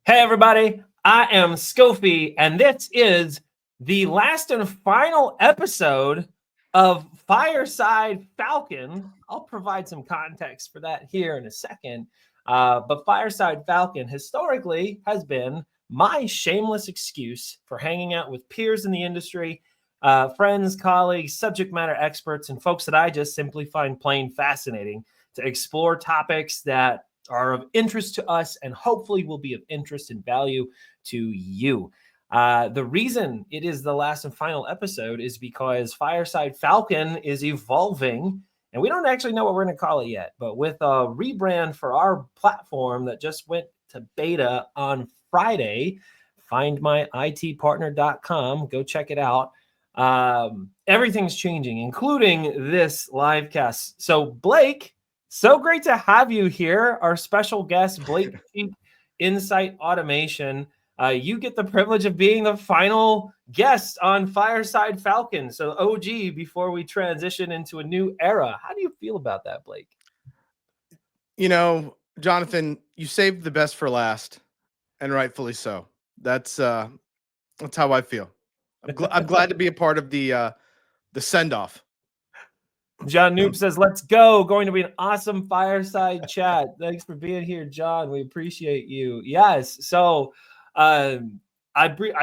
Hey, everybody, I am Skofi, and this is the last and final episode of Fireside Falcon. I'll provide some context for that here in a second. But Fireside Falcon historically has been my shameless excuse for hanging out with peers in the industry, friends, colleagues, subject matter experts, and folks that I just simply find plain fascinating to explore topics that are of interest to us and hopefully will be of interest and value to you. The reason it is the last and final episode is because Fireside Falcon is evolving, and we don't actually know what we're going to call it yet. But with a rebrand for our platform that just went to beta on Friday, findmyitpartner.com, go check it out. Everything's changing, including this live cast. So, Blake, so great to have you here. Our special guest, Blake, Incite Automation. You get the privilege of being the final guest on Fireside Falcon. So OG, before we transition into a new era, how do you feel about that, Blake? You know, Jonathan, you saved the best for last, and rightfully so. That's how I feel. I'm glad to be a part of the send off. John Noob says, let's go. Going to be an awesome fireside chat. Thanks for being here, John. We appreciate you. Yes. So I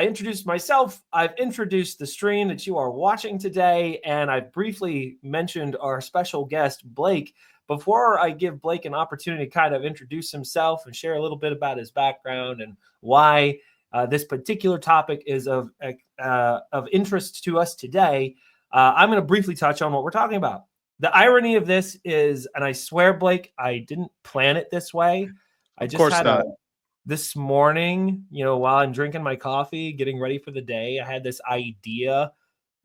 introduced myself. I've introduced the stream that you are watching today, and I briefly mentioned our special guest, Blake. Before I give Blake an opportunity to kind of introduce himself and share a little bit about his background and why this particular topic is of interest to us today, I'm going to briefly touch on what we're talking about. The irony of this is, and I swear, Blake, I didn't plan it this way. I just had this morning, while I'm drinking my coffee, getting ready for the day, I had this idea,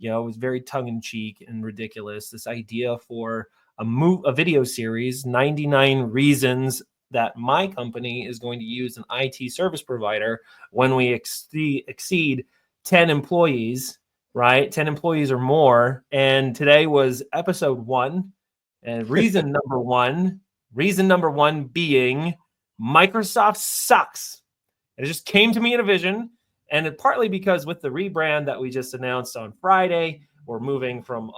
it was very tongue-in-cheek and ridiculous, this idea for a video series, 99 reasons that my company is going to use an IT service provider when we exceed 10 employees, right? 10 employees or more. And today was episode 1. And reason number one being Microsoft sucks. And it just came to me in a vision. And it partly because with the rebrand that we just announced on Friday, we're moving from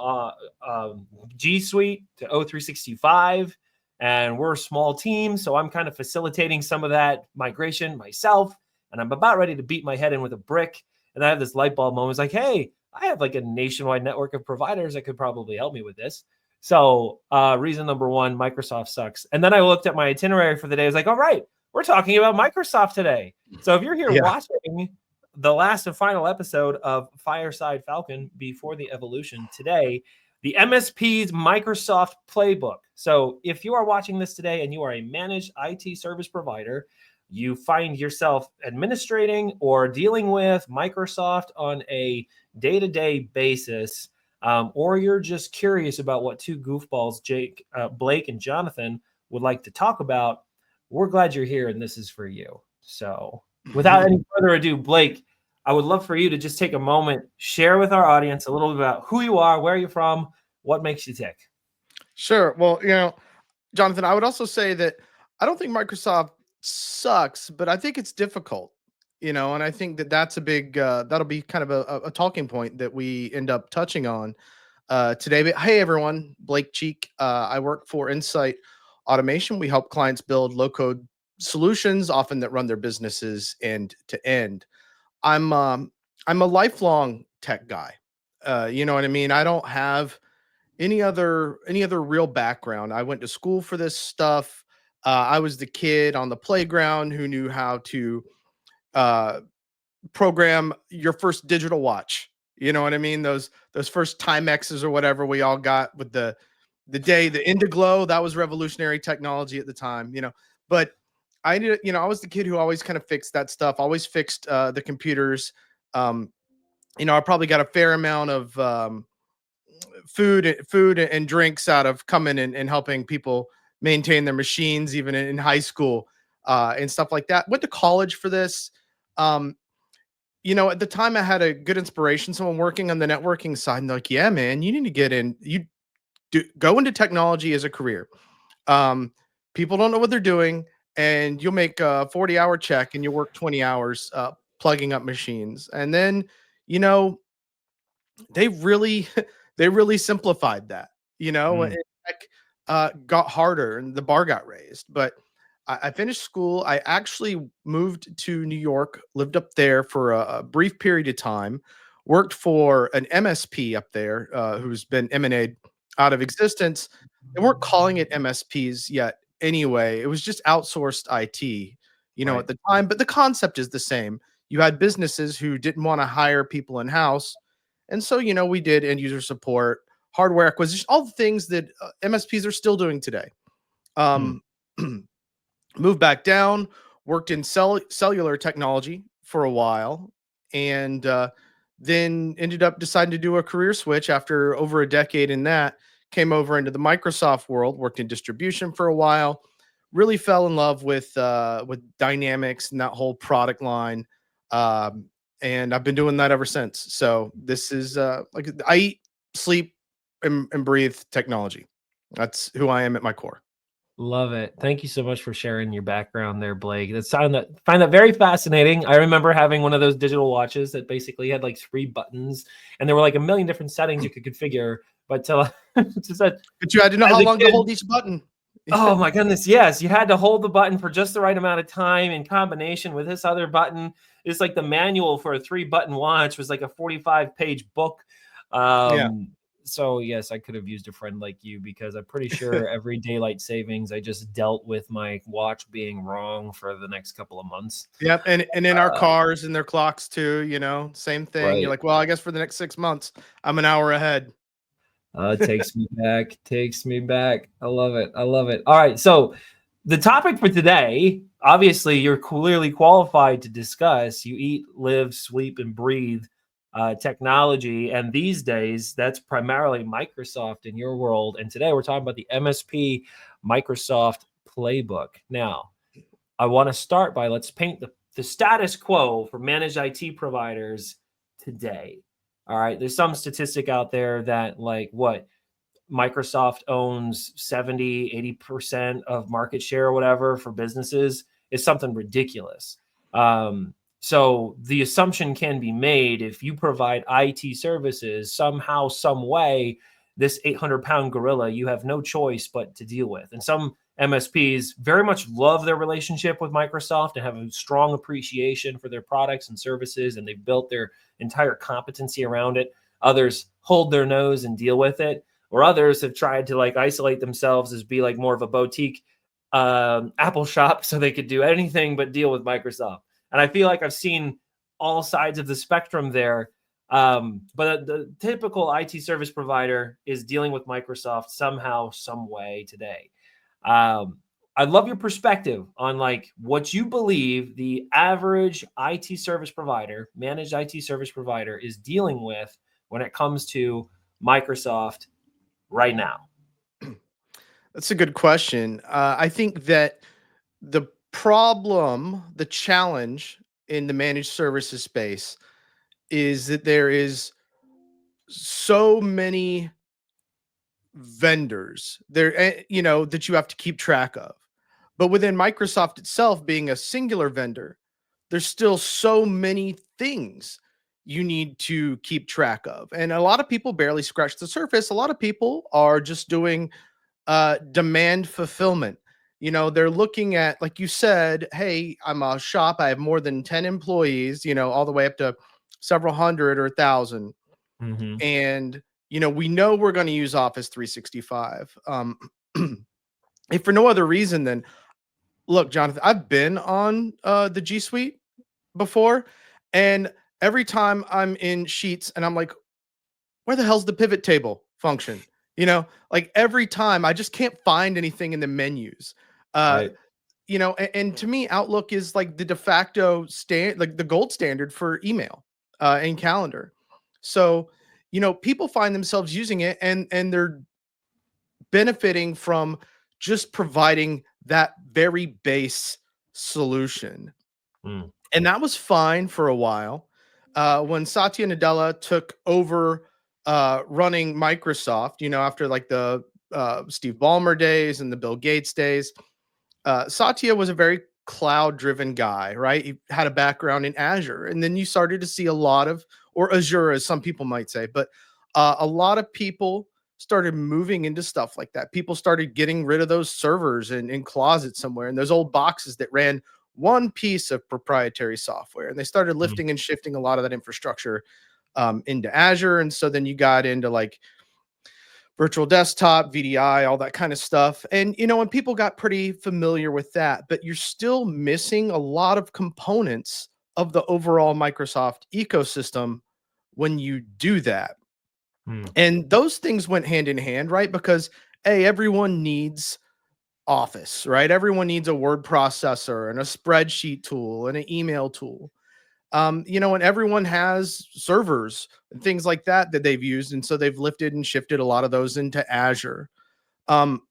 G Suite to O365. And we're a small team, so I'm kind of facilitating some of that migration myself. And I'm about ready to beat my head in with a brick. And I have this light bulb moment. It's like, hey, I have like a nationwide network of providers that could probably help me with this. So reason number one, Microsoft sucks. And then I looked at my itinerary for the day. I was like, all right, we're talking about Microsoft today. So if you're here watching the last and final episode of Fireside Falcon before the evolution today, the MSP's Microsoft Playbook. So if you are watching this today and you are a managed IT service provider, you find yourself administrating or dealing with Microsoft on a day-to-day basis, or you're just curious about what two goofballs, Blake and Jonathan, would like to talk about, we're glad you're here and this is for you. So without any further ado, Blake, I would love for you to just take a moment, share with our audience a little bit about who you are, where you're from, what makes you tick. Sure. Well, Jonathan, I would also say that I don't think Microsoft sucks, but I think it's difficult, and I think that that's a big, that'll be kind of a talking point that we end up touching on today. But hey, everyone, Blake Cheek. I work for Incite Automation. We help clients build low-code solutions, often that run their businesses end to end. I'm a lifelong tech guy. You know what I mean? I don't have any other real background. I went to school for this stuff. I was the kid on the playground who knew how to program your first digital watch. You know what I mean? Those first Timexes or whatever we all got with the Indiglo. That was revolutionary technology at the time. But I was the kid who always kind of fixed that stuff. Always fixed the computers. I probably got a fair amount of food and drinks out of coming and helping people maintain their machines, even in high school and stuff like that. Went to college for this. At the time I had a good inspiration, someone working on the networking side, and they're like, yeah, man, you need to get in, go into technology as a career. People don't know what they're doing. and you'll make a 40-hour check and you'll work 20 hours plugging up machines. And then, you know, they really they really simplified that, you know, Mm, and tech got harder and the bar got raised. But I finished school. I actually moved to New York, lived up there for a brief period of time, worked for an MSP up there who's been M&A'd out of existence. They weren't calling it MSPs yet anyway. It was just outsourced IT, you know, right. at the time. But the concept is the same. You had businesses who didn't want to hire people in house. And so, you know, we did end user support, hardware acquisition, all the things that MSPs are still doing today. Mm. Um, moved back down, worked in cellular technology for a while, and then ended up deciding to do a career switch after over a decade in that. Came over into the Microsoft world, worked in distribution for a while, really fell in love with Dynamics and that whole product line. Um, and I've been doing that ever since. So this is like I eat, sleep, and breathe technology. That's who I am at my core. Love it. Thank you so much for sharing your background there, Blake. Find that very fascinating. I remember having one of those digital watches that basically had like 3 buttons, and there were like a million different settings you could configure. But to, But you had to know as how a long to kid, hold each button. oh my goodness, yes, you had to hold the button for just the right amount of time in combination with this other button. It's like the manual for a 3-button watch was like a 45-page book. Yeah. So yes, I could have used a friend like you, because I'm pretty sure every daylight savings I just dealt with my watch being wrong for the next couple of months. Yep. And in our Uh, cars and their clocks too, you know, same thing. You're right. like, well, I guess for the next 6 months, I'm an hour ahead. Takes me back. Takes me back. I love it. I love it. All right. So the topic for today, obviously, you're clearly qualified to discuss. You eat, live, sleep, and breathe technology. And these days, that's primarily Microsoft in your world. And today, we're talking about the MSP Microsoft Playbook. Now, I want to start by let's paint the status quo for managed IT providers today. All right. There's some statistic out there that, like, what Microsoft owns 70, 80% of market share or whatever for businesses is something ridiculous. So the assumption can be made, if you provide IT services somehow, some way, this 800-pound gorilla, you have no choice but to deal with. And some MSPs very much love their relationship with Microsoft and have a strong appreciation for their products and services, and they've built their entire competency around it. Others hold their nose and deal with it, or others have tried to like isolate themselves as be like more of a boutique Apple shop, so they could do anything but deal with Microsoft. And I feel like I've seen all sides of the spectrum there. But the typical IT service provider is dealing with Microsoft somehow, some way today. Um, I'd love your perspective on like what you believe the average IT service provider, managed IT service provider, is dealing with when it comes to Microsoft right now. That's a good question. I think that the problem, the challenge in the managed services space is that there is so many vendors there, you know, that you have to keep track of. But within Microsoft itself, being a singular vendor, there's still so many things you need to keep track of. And a lot of people barely scratch the surface. A lot of people are just doing demand fulfillment. You know, they're looking at, like you said, hey, I'm a shop, I have more than 10 employees, you know, all the way up to several hundred or 1,000. Mm-hmm. And, you know, we know we're going to use Office 365. If for no other reason than, look, Jonathan, I've been on the G Suite before, and every time I'm in Sheets and I'm like, where the hell's the pivot table function? You know, like every time I just can't find anything in the menus. Uh, Right. you know, and to me, Outlook is like the de facto like the gold standard for email and calendar. So, you know, people find themselves using it, and they're benefiting from just providing that very base solution. Mm. And that was fine for a while. When Satya Nadella took over running Microsoft, you know, after like the Steve Ballmer days and the Bill Gates days, Satya was a very cloud driven guy, right? He had a background in Azure. And then you started to see a lot of, or Azure, as some people might say, but a lot of people started moving into stuff like that. People started getting rid of those servers in closets somewhere and those old boxes that ran one piece of proprietary software. And they started lifting and shifting a lot of that infrastructure into Azure. And so then you got into like virtual desktop, VDI, all that kind of stuff. And, and people got pretty familiar with that, but you're still missing a lot of components of the overall Microsoft ecosystem when you do that. And those things went hand in hand, right? Because, hey, everyone needs Office, right? Everyone needs a word processor and a spreadsheet tool and an email tool. And everyone has servers and things like that that they've used, and so they've lifted and shifted a lot of those into Azure. Um,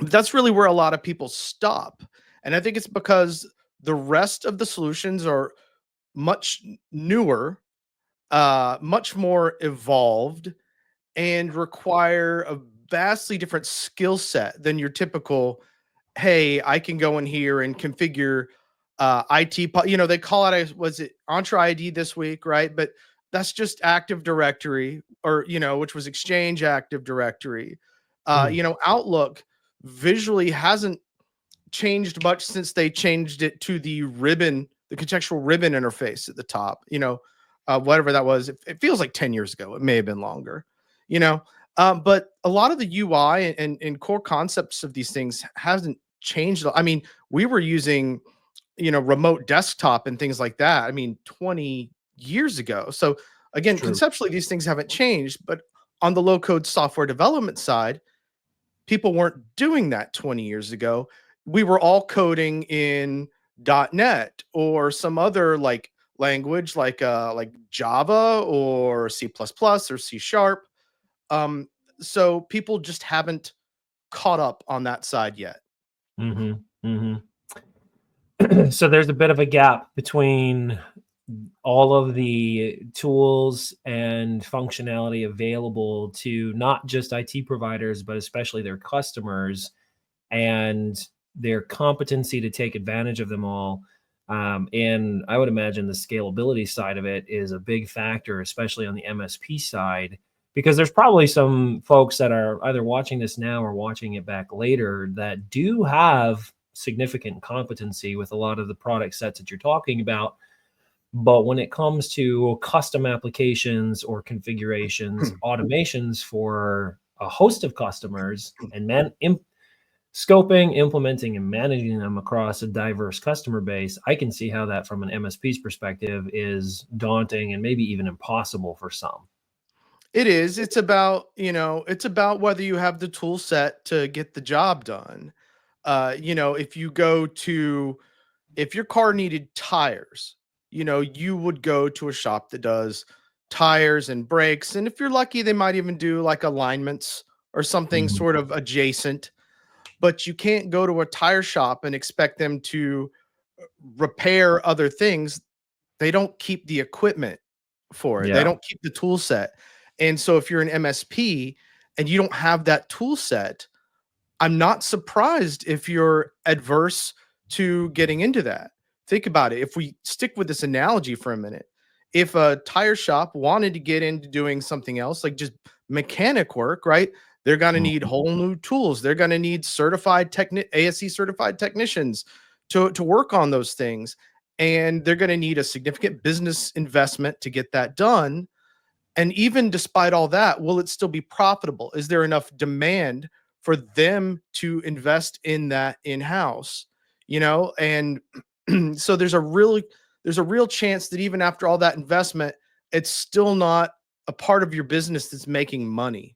that's really where a lot of people stop, and I think it's because the rest of the solutions are much newer, much more evolved, and require a vastly different skill set than your typical, hey, I can go in here and configure IT. They call it, was it Entra ID this week, right? But that's just Active Directory, or which was Exchange Active Directory. Outlook visually hasn't changed much since they changed it to the contextual ribbon interface at the top. Whatever that was, it feels like 10 years ago. It may have been longer. But a lot of the UI and core concepts of these things hasn't changed. I mean, we were using, remote desktop and things like that. I mean, 20 years ago. So again, conceptually, these things haven't changed. But on the low code software development side, people weren't doing that 20 years ago. We were all coding in .NET or some other like language like Java or C++ or C#. So people just haven't caught up on that side yet. So there's a bit of a gap between all of the tools and functionality available to not just IT providers, but especially their customers, and their competency to take advantage of them all. And I would imagine the scalability side of it is a big factor, especially on the MSP side, because there's probably some folks that are either watching this now or watching it back later that do have significant competency with a lot of the product sets that you're talking about. But when it comes to custom applications or configurations, automations for a host of customers, and scoping, implementing, and managing them across a diverse customer base, I can see how that from an MSP's perspective is daunting and maybe even impossible for some. It is. It's about, whether you have the tool set to get the job done. If your car needed tires, you would go to a shop that does tires and brakes. And if you're lucky, they might even do like alignments or something sort of adjacent. But you can't go to a tire shop and expect them to repair other things. They don't keep the equipment for it. They don't keep the tool set. And so if you're an MSP and you don't have that tool set, I'm not surprised if you're adverse to getting into that. Think about it. If we stick with this analogy for a minute, if a tire shop wanted to get into doing something else, like just mechanic work, right? They're going to need whole new tools. They're going to need ASE certified technicians to work on those things. And they're going to need a significant business investment to get that done. And even despite all that, will it still be profitable? Is there enough demand for them to invest in that in-house? And so there's a real chance that even after all that investment, it's still not a part of your business that's making money.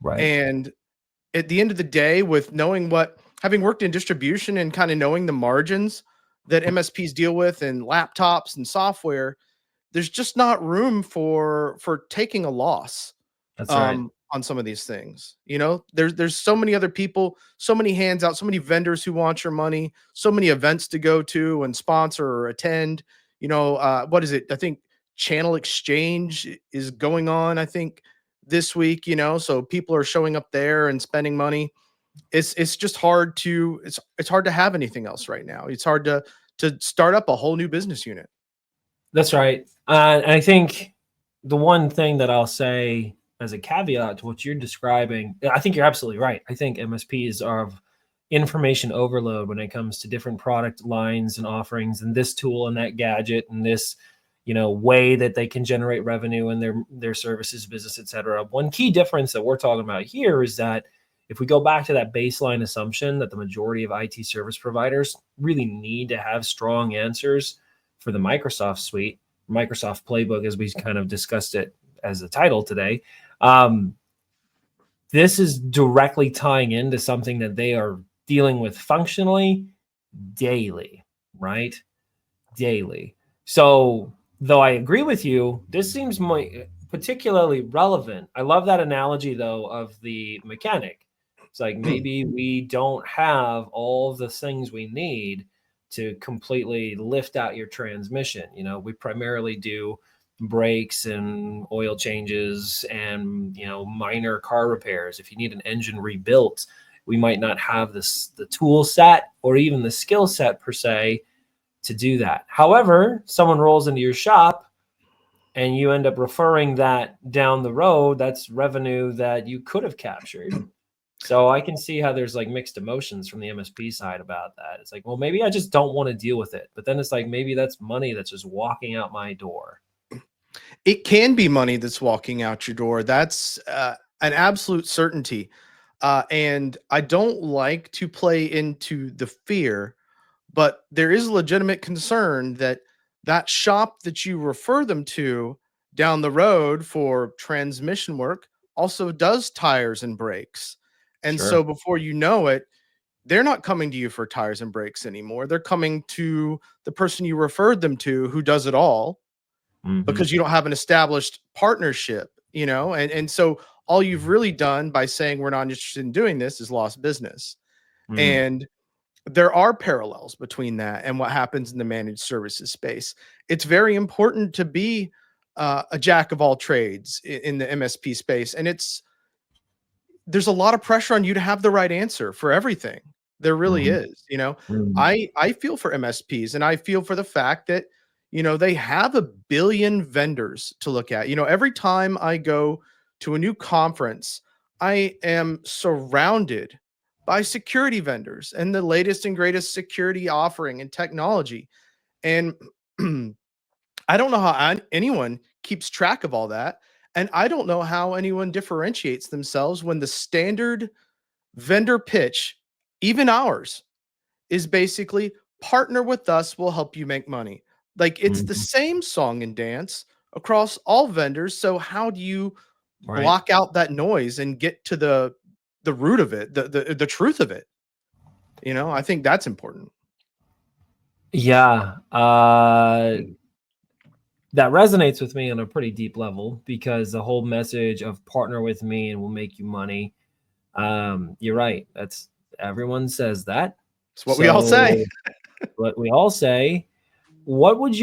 Right. And at the end of the day, with having worked in distribution and kind of knowing the margins that MSPs deal with in laptops and software, there's just not room for taking a loss. That's right. On some of these things. There's so many other people, so many hands out, so many vendors who want your money, so many events to go to and sponsor or attend. What is it? I think Channel Exchange is going on, I think, this week, so people are showing up there and spending money. it's just hard to it's hard to have anything else right now. It's hard to start up a whole new business unit. That's right. And I think the one thing that I'll say as a caveat to what you're describing, I think you're absolutely right. I think MSPs are of information overload when it comes to different product lines and offerings, and this tool and that gadget and this, way that they can generate revenue in their services, business, et cetera. One key difference that we're talking about here is that if we go back to that baseline assumption that the majority of IT service providers really need to have strong answers for the Microsoft suite, Microsoft Playbook, as we kind of discussed it as a title today, this is directly tying into something that they are dealing with functionally daily, right? Daily. So, though I agree with you, this seems particularly relevant. I love that analogy, though, of the mechanic. It's like maybe we don't have all the things we need to completely lift out your transmission. We primarily do brakes and oil changes and minor car repairs. If you need an engine rebuilt, we might not have the tool set or even the skill set per se to do that. However, someone rolls into your shop and you end up referring that down the road, that's revenue that you could have captured. So I can see how there's like mixed emotions from the MSP side about that. It's like, well, maybe I just don't want to deal with it. But then it's like, maybe that's money that's just walking out my door. It can be money that's walking out your door. That's an absolute certainty. And I don't like to play into the fear, but there is a legitimate concern that that shop that you refer them to down the road for transmission work also does tires and brakes. And so Sure. before you know it, they're not coming to you for tires and brakes anymore. They're coming to the person you referred them to who does it all, Mm-hmm. because you don't have an established partnership, and so all you've really done by saying we're not interested in doing this is lost business. Mm. And there are parallels between that and what happens in the managed services space. It's very important to be a jack of all trades in the MSP space, and there's a lot of pressure on you to have the right answer for everything. There really Mm-hmm. is. Mm. I feel for MSPs, and I feel for the fact that they have a billion vendors to look at. Every time I go to a new conference, I am surrounded by security vendors and the latest and greatest security offering and technology. And I don't know how anyone keeps track of all that. And I don't know how anyone differentiates themselves when the standard vendor pitch, even ours, is basically partner with us, we'll help you make money. Like, it's the Mm-hmm. same song and dance across all vendors. So how do you Right. block out that noise and get to the root of it, the truth of it? I think that's important. Yeah. That resonates with me on a pretty deep level because the whole message of partner with me and we'll make you money. You're right. Everyone says that. It's what we all say. So what we all say, what would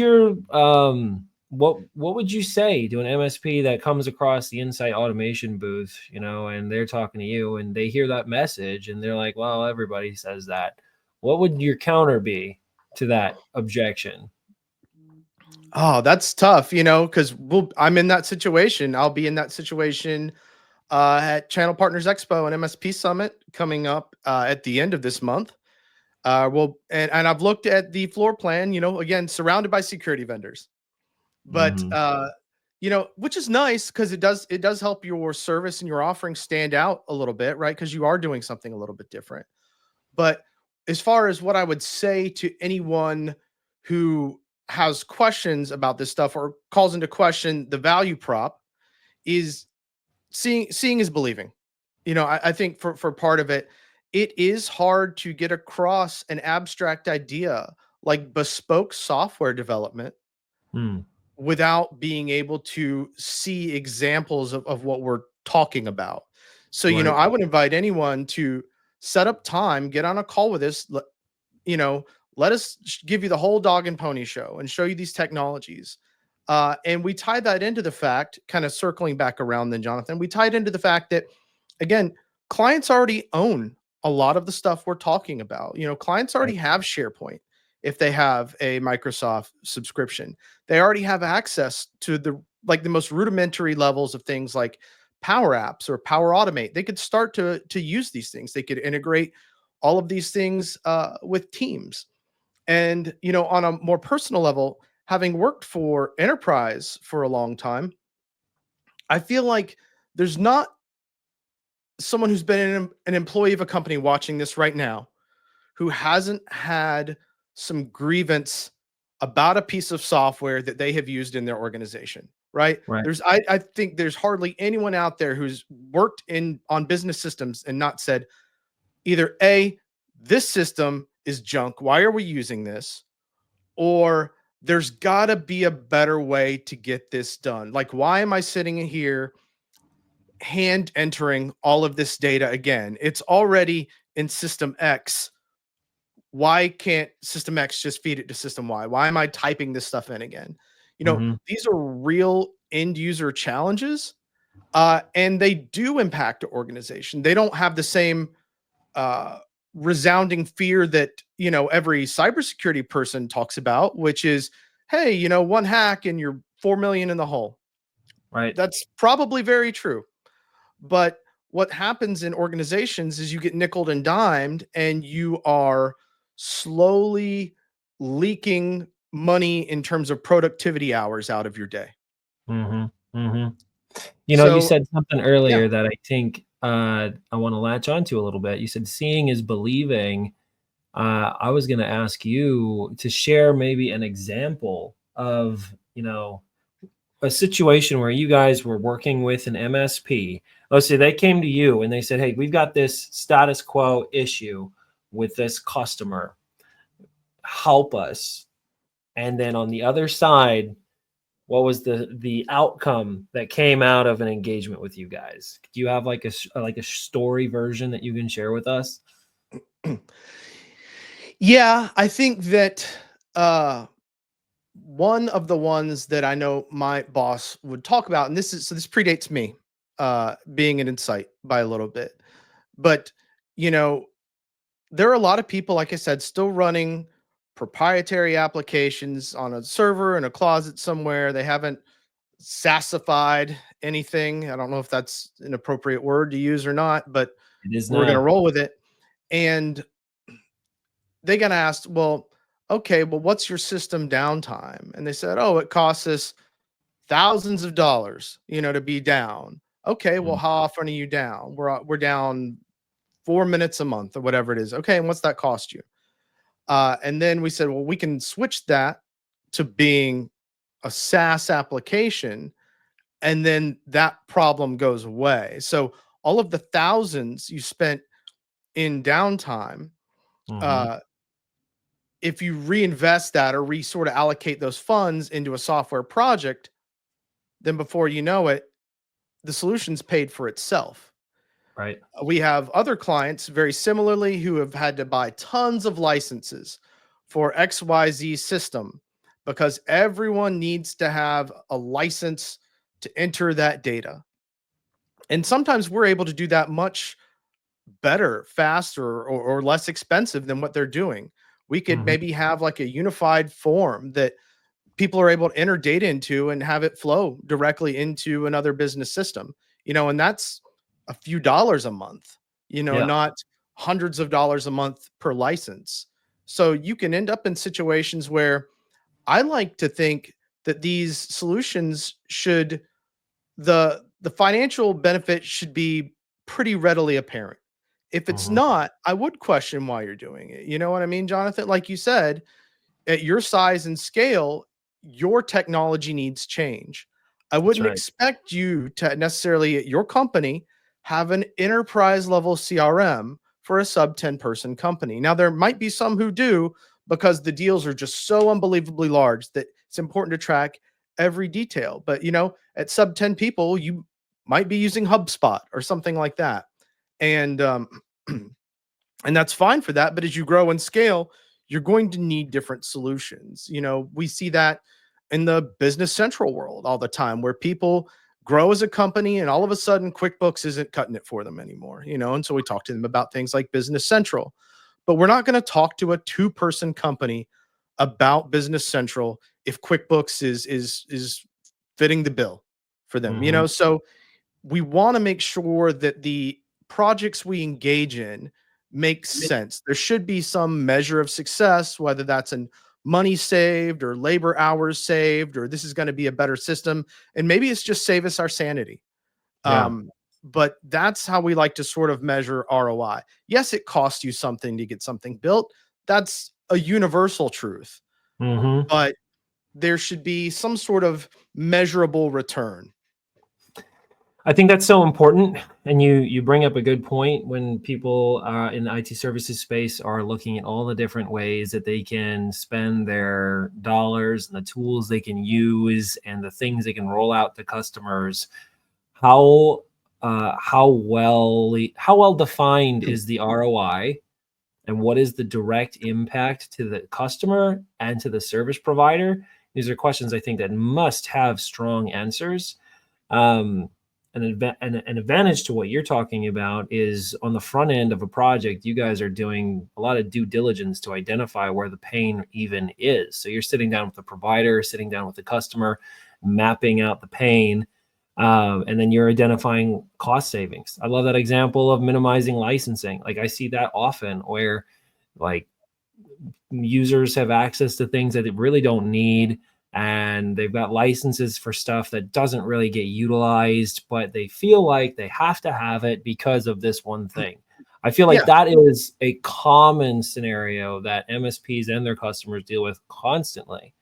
what would you say to an MSP that comes across the Incite Automation booth, and they're talking to you and they hear that message and they're like, well, everybody says that. What would your counter be to that objection? Oh, that's tough, because I'm in that situation. I'll be in that situation at Channel Partners Expo and MSP Summit coming up at the end of this month. And I've looked at the floor plan, again, surrounded by security vendors, but Mm-hmm. which is nice because it does help your service and your offering stand out a little bit, right? Because you are doing something a little bit different. But as far as what I would say to anyone who has questions about this stuff or calls into question the value prop, is seeing is believing. I think for part of it, it is hard to get across an abstract idea like bespoke software development Mm. without being able to see examples of what we're talking about. So, Right. I would invite anyone to set up time, get on a call with us, you know, let us give you the whole dog and pony show and show you these technologies. And we tie that into the fact, kind of circling back around then, Jonathan, we tie it into the fact that, again, clients already own a lot of the stuff we're talking about. Clients already have SharePoint if they have a Microsoft subscription. They already have access to the most rudimentary levels of things like Power Apps or Power Automate. They could start to use these things. They could integrate all of these things with Teams. And on a more personal level, having worked for enterprise for a long time, I feel like there's not someone who's been an employee of a company watching this right now who hasn't had some grievance about a piece of software that they have used in their organization, right? Right. I think there's hardly anyone out there who's worked on business systems and not said either A, this system is junk, why are we using this? Or there's got to be a better way to get this done. Like, why am I sitting in here hand entering all of this data again? It's already in System X. Why can't System X just feed it to System Y? Why am I typing this stuff in again? These are real end user challenges, and they do impact the organization. They don't have the same resounding fear that every cybersecurity person talks about, which is, hey, one hack and you're 4 million in the hole. Right. That's probably very true. But what happens in organizations is you get nickeled and dimed, and you are slowly leaking money in terms of productivity hours out of your day. Mm-hmm. Mm-hmm. You So, said something earlier yeah. that I think I want to latch onto a little bit. You said seeing is believing. I was going to ask you to share maybe an example of, a situation where you guys were working with an MSP. Let's say they came to you and they said, hey, we've got this status quo issue with this customer. Help us. And then on the other side, what was the outcome that came out of an engagement with you guys? Do you have like a story version that you can share with us? Yeah, I think that one of the ones that I know my boss would talk about, and this predates me, being an Incite by a little bit, but there are a lot of people, like I said, still running proprietary applications on a server in a closet somewhere. They haven't SaaSified anything. I don't know if that's an appropriate word to use or not, but It is we're going to now. roll with it. And they got asked, well, okay, well, what's your system downtime? And they said, oh, it costs us thousands of dollars, to be down. Okay, well, Mm. how often are you down? We're down 4 minutes a month or whatever it is. Okay, and what's that cost you? And then we said, well, we can switch that to being a SaaS application, and then that problem goes away. So all of the thousands you spent in downtime, Mm-hmm. uh, if you reinvest that or sort of allocate those funds into a software project, then before you know it, the solution's paid for itself. Right. We have other clients very similarly who have had to buy tons of licenses for XYZ system because everyone needs to have a license to enter that data. And sometimes we're able to do that much better, faster, or less expensive than what they're doing. We could Mm-hmm. maybe have like a unified form that people are able to enter data into and have it flow directly into another business system, and that's a few dollars a month, Yeah. not hundreds of dollars a month per license. So you can end up in situations where I like to think that these solutions should the financial benefit should be pretty readily apparent. If it's Mm-hmm. not, I would question why you're doing it. You know what I mean, Jonathan? Like you said, at your size and scale, your technology needs change. I That's wouldn't right. expect you to necessarily at your company have an enterprise level CRM for a sub 10 person company. Now, there might be some who do because the deals are just so unbelievably large that it's important to track every detail. But, at sub 10 people, you might be using HubSpot or something like that. And, and that's fine for that. But as you grow and scale, you're going to need different solutions. We see that in the business central world all the time where people grow as a company, and all of a sudden QuickBooks isn't cutting it for them anymore, and so we talk to them about things like Business Central. But we're not going to talk to a two-person company about Business Central if QuickBooks is fitting the bill for them. So we want to make sure that the projects we engage in make sense. There should be some measure of success, whether that's in money saved or labor hours saved, or this is going to be a better system. And maybe it's just save us our sanity. Yeah. But that's how we like to sort of measure ROI. Yes, it costs you something to get something built. That's a universal truth. But there should be some sort of measurable return. I think that's so important, and you bring up a good point when people in the IT services space are looking at all the different ways that they can spend their dollars and the tools they can use and the things they can roll out to customers. How well defined is the ROI, and what is the direct impact to the customer and to the service provider? These are questions I think that must have strong answers. An advantage to what you're talking about is on the front end of a project, you guys are doing a lot of due diligence to identify where the pain even is. So you're sitting down with the provider, sitting down with the customer, mapping out the pain, and then you're identifying cost savings. I love that example of minimizing licensing. Like I see that often where like users have access to things that they really don't need, and they've got licenses for stuff that doesn't really get utilized, but they feel like they have to have it because of this one thing. I feel like that is a common scenario that MSPs and their customers deal with constantly.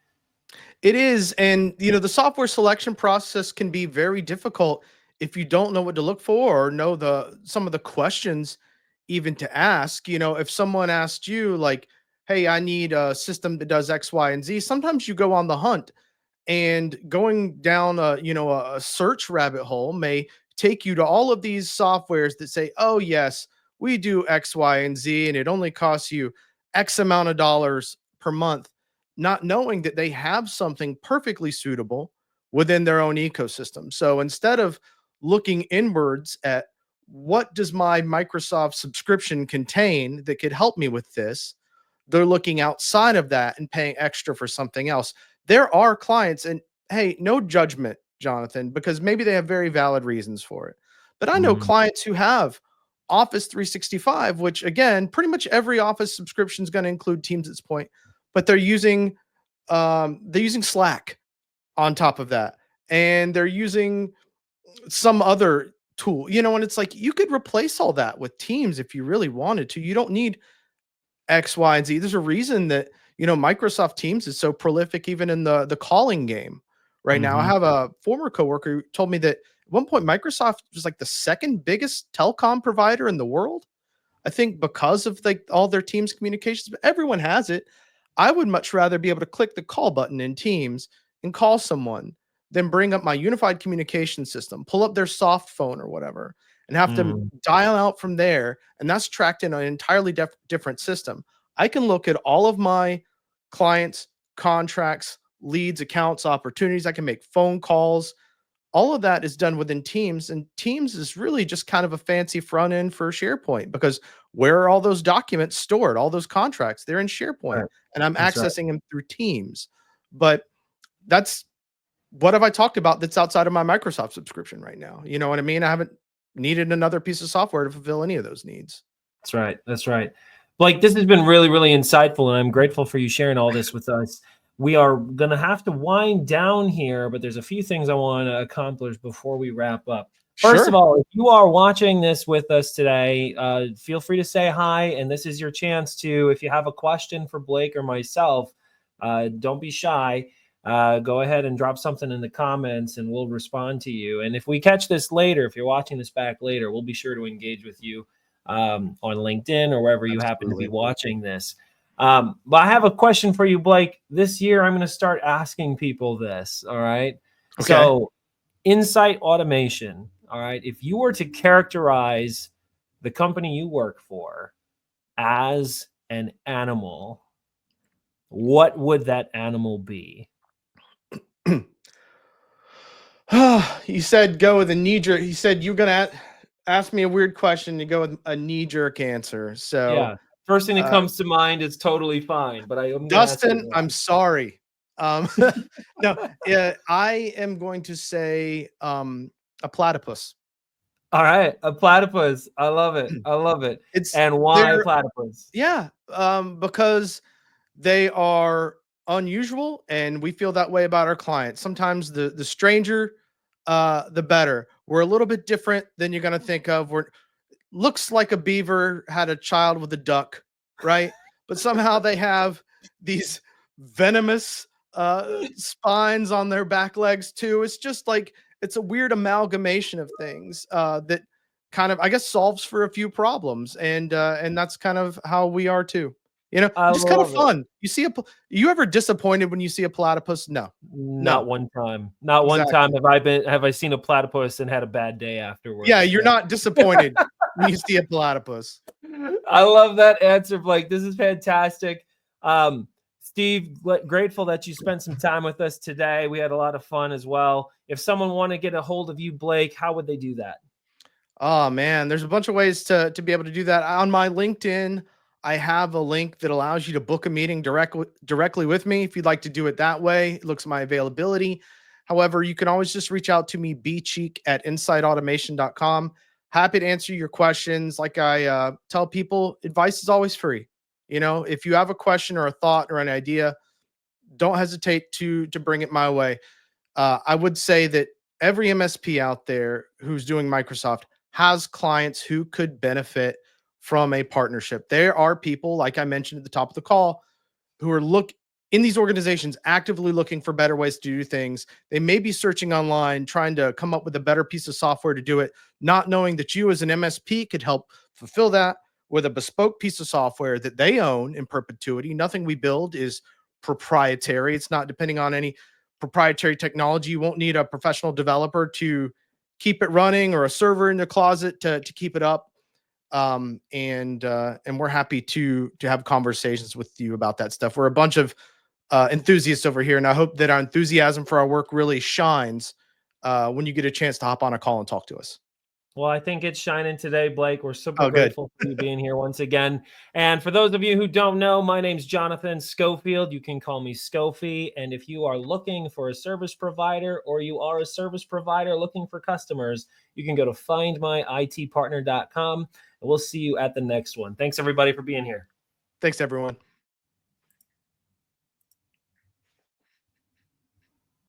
It is. And, the software selection process can be very difficult if you don't know what to look for or know some of the questions even to ask. If someone asked you like, hey, I need a system that does X, Y, and Z, sometimes you go on the hunt, and going down a search rabbit hole may take you to all of these softwares that say, oh yes, we do X, Y, and Z, and it only costs you X amount of dollars per month, not knowing that they have something perfectly suitable within their own ecosystem. So instead of looking inwards at what does my Microsoft subscription contain that could help me with this, they're looking outside of that and paying extra for something else. There are clients, and hey, no judgment, Jonathan, because maybe they have very valid reasons for it. But I know clients who have Office 365, which again, pretty much every Office subscription is going to include Teams at this point, but they're using Slack on top of that, and they're using some other tool, and it's like you could replace all that with Teams if you really wanted to. You don't need X, Y, and Z. There's a reason that Microsoft Teams is so prolific, even in the calling game right now. I have a former coworker who told me that at one point Microsoft was like the second biggest telecom provider in the world. I think because of like all their Teams communications, but everyone has it. I would much rather be able to click the call button in Teams and call someone than bring up my unified communication system, pull up their soft phone or whatever, and have to dial out from there. And that's tracked in an entirely different system. I can look at all of my clients, contracts, leads, accounts, opportunities. I can make phone calls. All of that is done within Teams, and Teams is really just kind of a fancy front end for SharePoint, because where are all those documents stored? All those contracts, they're in SharePoint, and I'm accessing them through Teams. But that's what have I talked about that's outside of my Microsoft subscription right now? You know what I mean? I haven't needed another piece of software to fulfill any of those needs. That's right. That's right. Blake, this has been really, really insightful, and I'm grateful for you sharing all this with us. We are going to have to wind down here, but there's a few things I want to accomplish before we wrap up. First of all, if you are watching this with us today, feel free to say hi, and this is your chance to, if you have a question for Blake or myself, don't be shy. Go ahead and drop something in the comments, and we'll respond to you. And if we catch this later, if you're watching this back later, we'll be sure to engage with you on LinkedIn or wherever you happen to be watching this. But I have a question for you, Blake. This year, I'm going to start asking people this. All right. Okay. So Incite Automation. All right. If you were to characterize the company you work for as an animal, what would that animal be? You said go with a knee jerk. He said you're gonna ask me a weird question. You go with a knee jerk answer. So, Yeah. First thing that comes to mind is totally fine, but I'm going to ask Dustin, you I'm sorry. No, I am going to say a platypus. All right, a platypus. I love it. I love it. It's And why platypus? yeah, because they are unusual, and we feel that way about our clients. Sometimes the stranger, the better. We're a little bit different than you're gonna think of. We're looks like a beaver had a child with a duck, right? But somehow they have these venomous spines on their back legs too. It's just like it's a weird amalgamation of things that kind of, I guess, solves for a few problems, and that's kind of how we are too. You know, I just kind of love it. fun. You see you ever disappointed when you see a platypus? No, Not no, one time. Not one exactly. time have I seen a platypus and had a bad day afterwards. Yeah, you're No. not disappointed when you see a platypus. I love that answer, Blake. This is fantastic. Steve, grateful that you spent some time with us today. We had a lot of fun as well. If someone want to get a hold of you, Blake, how would they do that? Oh man, there's a bunch of ways to be able to do that. On my LinkedIn, I have a link that allows you to book a meeting directly with me. If you'd like to do it that way, it looks at my availability. However, you can always just reach out to me, bcheek@inciteautomation.com. Happy to answer your questions. Like I tell people, advice is always free. You know, if you have a question or a thought or an idea, don't hesitate to bring it my way. I would say that every MSP out there who's doing Microsoft has clients who could benefit from a partnership. There are people, like I mentioned at the top of the call, who are in these organizations actively looking for better ways to do things. They may be searching online, trying to come up with a better piece of software to do it, not knowing that you as an MSP could help fulfill that with a bespoke piece of software that they own in perpetuity. Nothing we build is proprietary. It's not depending on any proprietary technology. You won't need a professional developer to keep it running or a server in the closet to keep it up. And we're happy to have conversations with you about that stuff. We're a bunch of enthusiasts over here, and I hope that our enthusiasm for our work really shines when you get a chance to hop on a call and talk to us. Well, I think it's shining today, Blake. We're super Oh, good. grateful for you being here once again. And for those of you who don't know, my name's Jonathan Schofield. You can call me Skofi. And if you are looking for a service provider or you are a service provider looking for customers, you can go to findmyitpartner.com. And we'll see you at the next one. Thanks, everybody, for being here. Thanks, everyone.